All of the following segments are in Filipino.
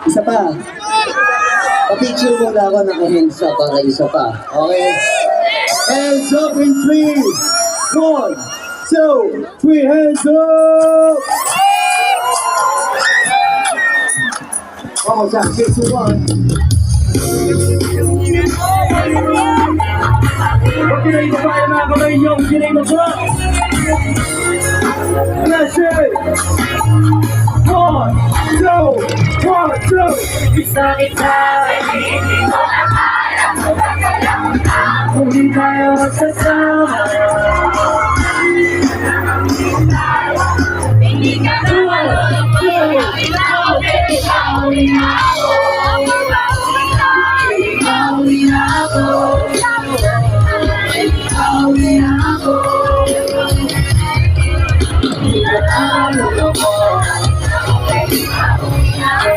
Isa pa. Pa-picture muna ako naka-hands up para isa pa. Okay? Hands up in 3, 1, 2, 3, hands up! One more time, 3, 2, 1. Huwag kinay mo pa yung mga kamay nyo, kinay mo pa! Let's it! 1, 2, 1, 2! Gusto kita, hindi ko na kaya. Hindi tayo magsasama. Hindi ka naman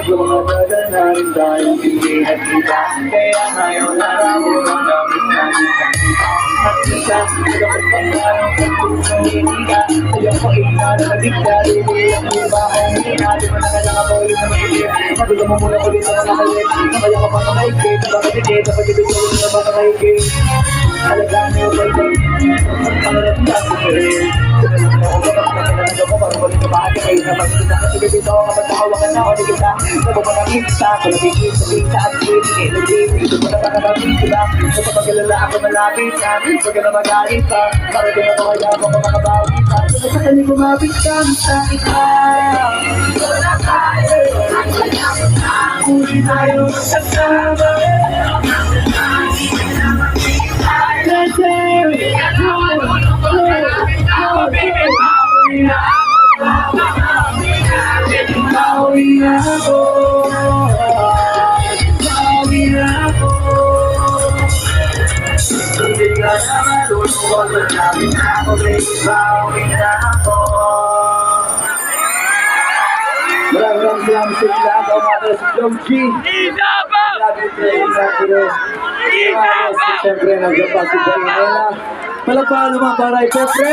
medyo matagal na rin tayong hindi nagkita. Kaya ngayon nararamdaman ang daming nakikita. At isa, dapat pangarang pagtulong hindi ka. Ayaw ko inanalig ka, lililang iba kong hinati mo na lang ako ulit na makilit. Magulo mo muna ulit na makalit. Namaya ka pa na maigit, bakit hindi, dapat ibigay na baka maigit. Alagaan niyo ba ito? Ang pangarap ka sa rin. Nagagawa ko parang balik na bakit kayo na magkita. Sige dito kapag nakawakan na ako kita. Nagpapanamit sa kalabigit sa kita at sige nagigit. Dito mo na panamit sila. Sa pagkalala ako malapit na. Huwag ka na magalit pa. Para din ako kaya ako makabawi pa. Sa kanya kumapit ka sa kita. Wala tayo. Huli tayo magsasama. Let's go! Maraming salamat sa inyo lahat. Ako mga pala si Long G. Lagi tayo sa Piro. Siyempre, nandiyan pa si Daniela. Palagpakan naman para kay Pepe.